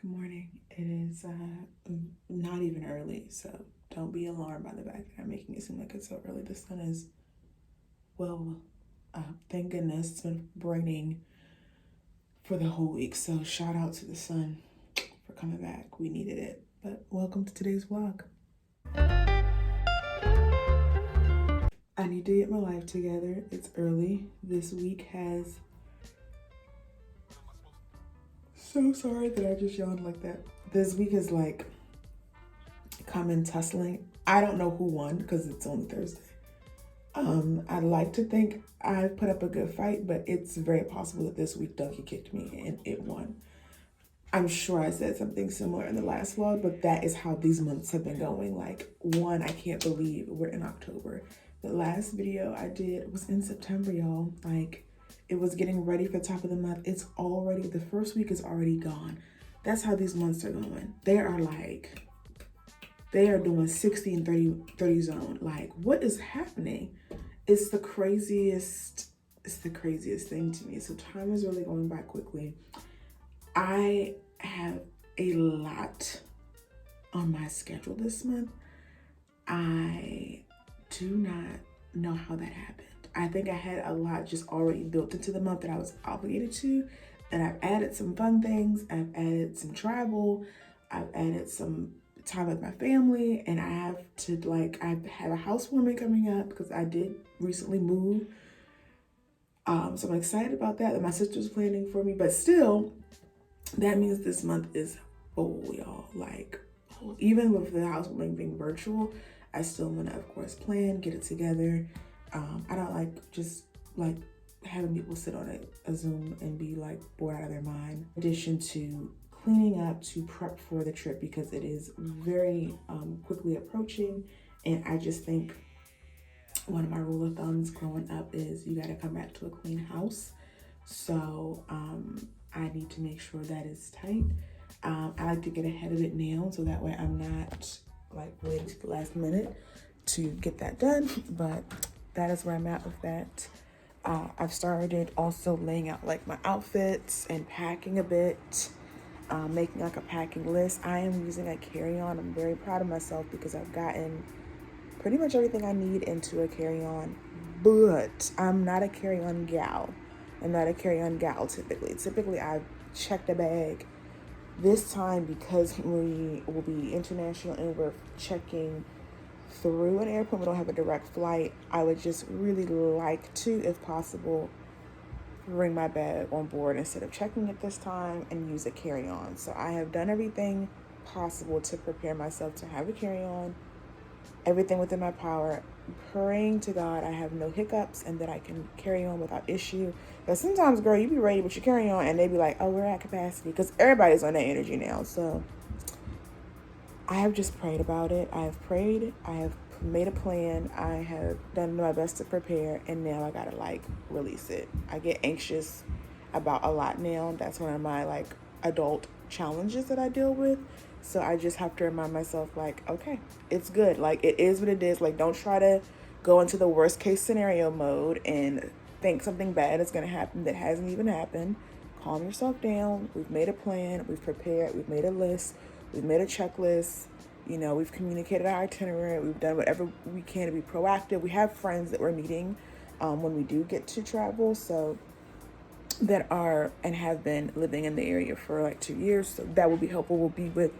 Good morning. It is not even early, so don't be alarmed by the fact that I'm making it seem like it's so early. The sun is well thank goodness it's been raining for the whole week. So shout out to the sun for coming back. We needed it. But welcome to today's vlog. I need to get my life together. It's early. This week has so sorry that I just yawned like that. This week is like coming tussling. I don't know who won because it's only Thursday. I'd like to think I put up a good fight, but it's very possible that this week Donkey kicked me and it won. I'm sure I said something similar in the last vlog, but that is how these months have been going. Like, one, I can't believe we're in October. The last video I did was in September, y'all. Like, it was getting ready for the top of the month. It's already, the first week is already gone. That's how these months are going. They are doing 60 and 30 zone. Like, what is happening? It's the craziest thing to me. So time is really going by quickly. I have a lot on my schedule this month. I do not know how that happened. I think I had a lot just already built into the month that I was obligated to. And I've added some fun things. I've added some travel. I've added some time with my family, and I have a housewarming coming up because I did recently move. So I'm excited about that my sister's planning for me, but still, that means this month is full, y'all. Like, even with the housewarming being virtual, I still want to, of course, plan, get it together. I don't like just like having people sit on a Zoom and be like bored out of their mind. In addition to cleaning up to prep for the trip because it is very quickly approaching, and I just think one of my rule of thumbs growing up is you got to come back to a clean house. So I need to make sure that is tight. I like to get ahead of it now so that way I'm not like waiting to the last minute to get that done, but that is where I'm at with that. I've started also laying out like my outfits and packing a bit. Making like a packing list. I am using a carry-on. I'm very proud of myself because I've gotten pretty much everything I need into a carry-on, but I'm not a carry-on gal. I'm not a carry-on gal typically. Typically, I check the bag. This time, because we will be international and we're checking through an airport, we don't have a direct flight, I would just really like to, if possible, bring my bag on board instead of checking it this time and use a carry-on. So I have done everything possible to prepare myself to have a carry-on, everything within my power, praying to God I have no hiccups and that I can carry on without issue. Because sometimes, girl, you be ready with your carry-on and they be like, oh, we're at capacity, because everybody's on that energy now. So I have just prayed about it. I have prayed. I have made a plan. I have done my best to prepare, and now I gotta like release it. I get anxious about a lot now. That's one of my like adult challenges that I deal with. So I just have to remind myself like, okay, it's good. Like, it is what it is. Like, don't try to go into the worst case scenario mode and think something bad is gonna happen that hasn't even happened. Calm yourself down. We've made a plan. We've prepared. We've made a list. We've made a checklist. You know, we've communicated our itinerary. We've done whatever we can to be proactive. We have friends that we're meeting when we do get to travel, so that are and have been living in the area for like 2 years. So that will be helpful. We'll be with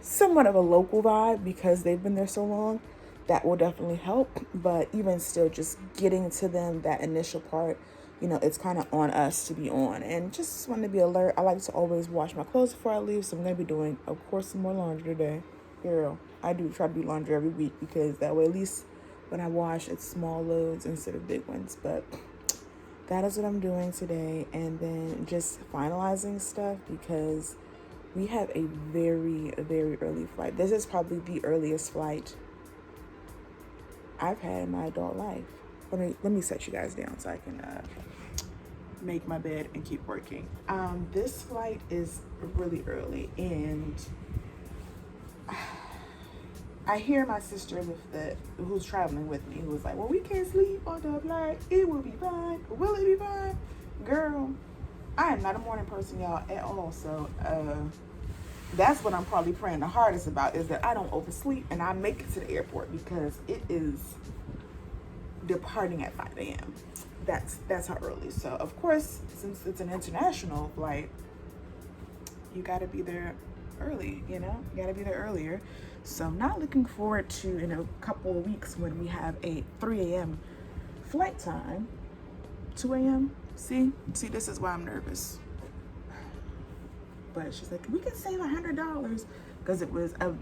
somewhat of a local vibe because they've been there so long. That will definitely help. But even still, just getting to them, that initial part, you know, it's kind of on us to be on. And just want to be alert. I like to always wash my clothes before I leave. So I'm going to be doing, of course, some more laundry today. Girl, I do try to do laundry every week because that way at least when I wash, it's small loads instead of big ones. But that is what I'm doing today. And then just finalizing stuff because we have a very, very early flight. This is probably the earliest flight I've had in my adult life. Let me set you guys down so I can make my bed and keep working. This flight is really early, and I hear my sister who's traveling with me, who was like, well, we can't sleep on the flight. It will be fine. Will it be fine? Girl, I am not a morning person, y'all, at all. So that's what I'm probably praying the hardest about, is that I don't oversleep and I make it to the airport, because it is departing at 5 a.m. That's how early. So of course, since it's an international flight, you got to be there early, you got to be there earlier. So I'm not looking forward to, in a couple of weeks, when we have a 3 a.m. flight time. 2 a.m. See, this is why I'm nervous. But she's like, we can save $100, because it was a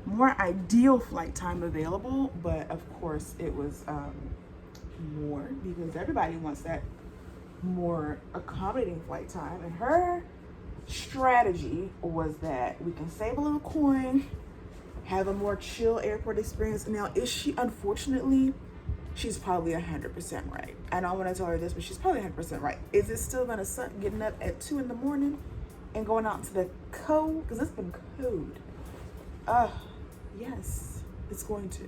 more ideal flight time available, but of course it was more, because everybody wants that more accommodating flight time. And her strategy was that we can save a little coin, have a more chill airport experience. Now, is she? Unfortunately, she's probably 100% right. I don't want to tell her this, but she's probably 100% right. Is it still gonna suck getting up at 2 in the morning and going out to the cold? Because it's been cold. Yes, it's going to.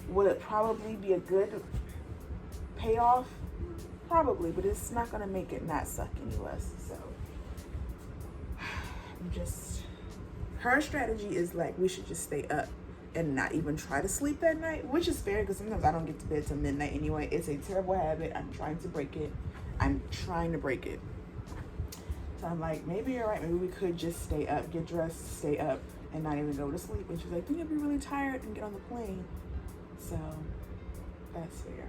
Will it probably be a good payoff? Probably, but it's not gonna make it not suck any less. So her strategy is like, we should just stay up and not even try to sleep at night, which is fair, because sometimes I don't get to bed till midnight anyway. It's a terrible habit. I'm trying to break it. So I'm like, maybe you're right. Maybe we could just stay up, get dressed, stay up, and not even go to sleep. And she's like, then you'll be really tired and get on the plane. So that's fair.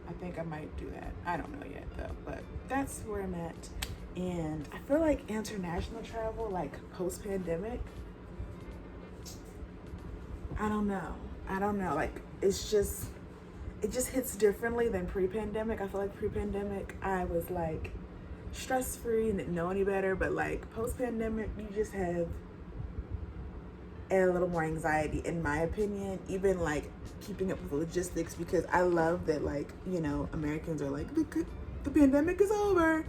I think I might do that. I don't know yet though, but that's where I'm at. And I feel like international travel, like post-pandemic, I don't know. Like, it just hits differently than pre-pandemic. I feel like pre-pandemic, I was like stress-free and didn't know any better. But like post-pandemic, you just have a little more anxiety, in my opinion, even like keeping up with logistics, because I love that, like, Americans are like, the pandemic is over,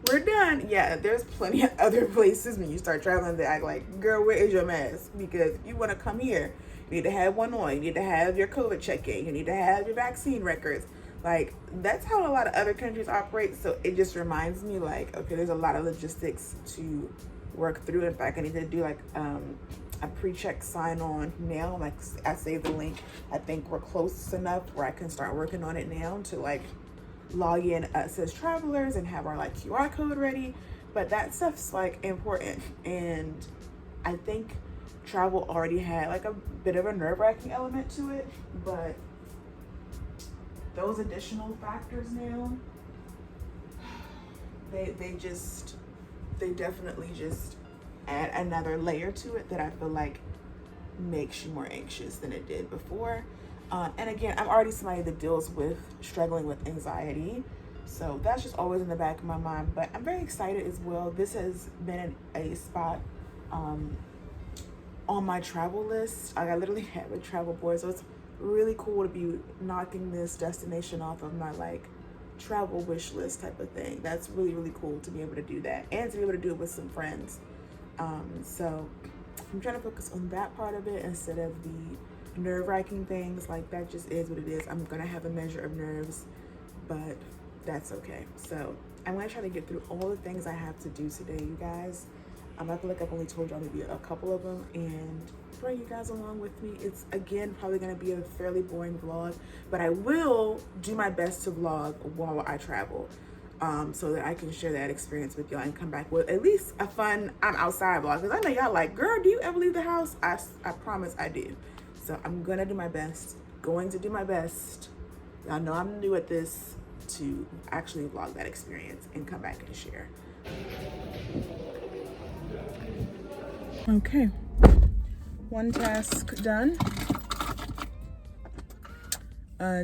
we're done. Yeah, there's plenty of other places when you start traveling that act like, girl, where is your mask? Because you want to come here, you need to have one on, you need to have your COVID check-in, you need to have your vaccine records. Like, that's how a lot of other countries operate. So it just reminds me, like, okay, there's a lot of logistics to work through. In fact, I need to do like a pre-check sign-on now. Like, I saved the link. I think we're close enough where I can start working on it now to like log in us as travelers and have our like QR code ready. But that stuff's like important, and I think travel already had like a bit of a nerve-wracking element to it, but those additional factors now, they definitely just add another layer to it that I feel like makes you more anxious than it did before. And again, I'm already somebody that deals with struggling with anxiety, so that's just always in the back of my mind. But I'm very excited as well. This has been a spot on my travel list. I literally have a travel board, so it's really cool to be knocking this destination off of my like travel wish list type of thing. That's really, really cool to be able to do that, and to be able to do it with some friends. So I'm trying to focus on that part of it instead of the nerve-wracking things. Like, that just is what it is. I'm gonna have a measure of nerves, but that's okay. So I'm gonna try to get through all the things I have to do today, you guys. I feel like I've only told y'all maybe a couple of them, and bring you guys along with me. It's, again, probably gonna be a fairly boring vlog, but I will do my best to vlog while I travel, so that I can share that experience with y'all and come back with at least a fun I'm outside vlog. Because I know y'all like, girl, do you ever leave the house? I promise I do. So I'm gonna do my best, y'all know I'm new at this, to actually vlog that experience and come back and share. Okay, one task done.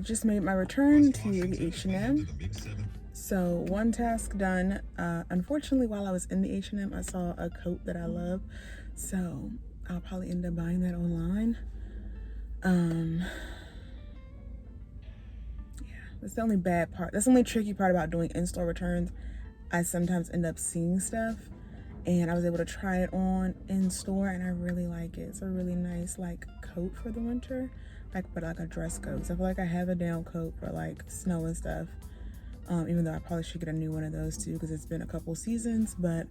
Just made my return to the H&M. So one task done. Unfortunately, while I was in the H&M, I saw a coat that I love, so I'll probably end up buying that online. Yeah, that's the only bad part. That's the only tricky part about doing in-store returns. I sometimes end up seeing stuff, and I was able to try it on in store, and I really like it. It's a really nice like coat for the winter, but like a dress coat. So I feel like I have a down coat for like snow and stuff. Even though I probably should get a new one of those too, because it's been a couple seasons, but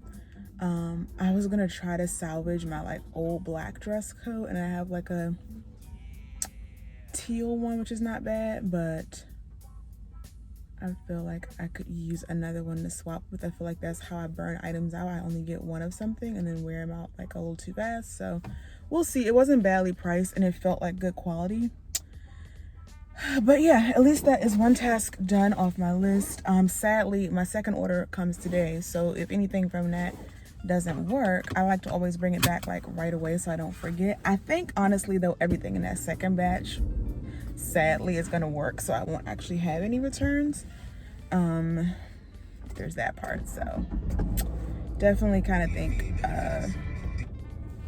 I was gonna try to salvage my like old black dress coat, and I have like a teal one, which is not bad, but I feel like I could use another one to swap with. I feel like that's how I burn items out. I only get one of something and then wear them out like a little too fast. So we'll see. It wasn't badly priced and it felt like good quality. But yeah, at least that is one task done off my list. Sadly, my second order comes today. So if anything from that doesn't work, I like to always bring it back like right away so I don't forget. I think honestly though, everything in that second batch sadly is gonna work, so I won't actually have any returns. There's that part. So definitely kind of think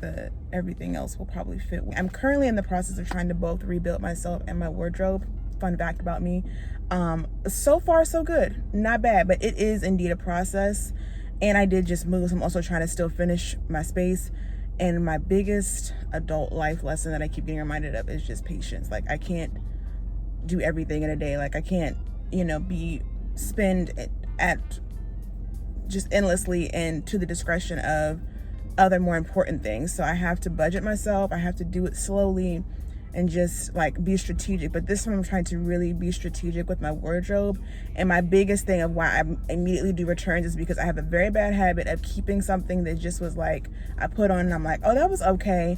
the everything else will probably fit. I'm currently in the process of trying to both rebuild myself and my wardrobe. Fun fact about me, so far so good, not bad, but it is indeed a process. And I did just move, so I'm also trying to still finish my space. And my biggest adult life lesson that I keep getting reminded of is just patience. Like I can't do everything in a day. Like I can't, spend at just endlessly and to the discretion of other more important things. So I have to budget myself. I have to do it slowly and just like be strategic. But this time I'm trying to really be strategic with my wardrobe. And my biggest thing of why I immediately do returns is because I have a very bad habit of keeping something that just was like, I put on and I'm like, oh, that was okay.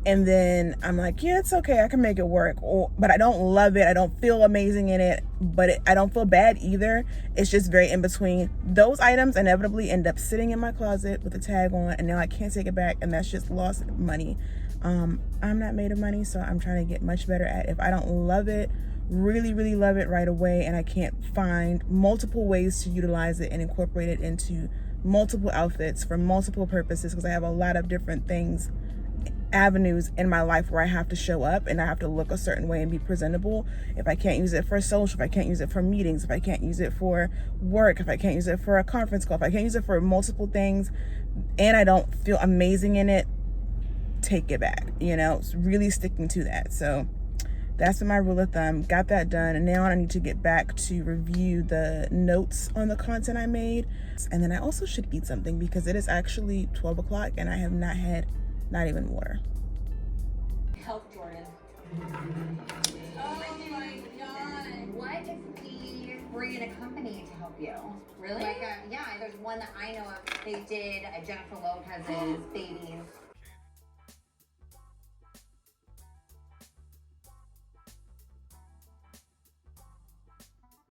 And then I'm like, yeah, it's okay, I can make it work. But I don't love it. I don't feel amazing in it, but I don't feel bad either. It's just very in between. Those items inevitably end up sitting in my closet with a tag on, and now I can't take it back, and that's just lost money. I'm not made of money, so I'm trying to get much better at, if I don't love it, really, really love it right away, and I can't find multiple ways to utilize it and incorporate it into multiple outfits for multiple purposes, because I have a lot of different things, avenues in my life where I have to show up and I have to look a certain way and be presentable. If I can't use it for social, if I can't use it for meetings, if I can't use it for work, if I can't use it for a conference call, if I can't use it for multiple things and I don't feel amazing in it, take it back. It's really sticking to that. So that's been my rule of thumb. Got that done, and now I need to get back to review the notes on the content I made. And then I also should eat something because it is actually 12 o'clock and I have not even water. Help Jordan. Oh my God. What if we bring in a company to help you? Really? Yeah, there's one that I know of. They did Jennifer Lopez's babies.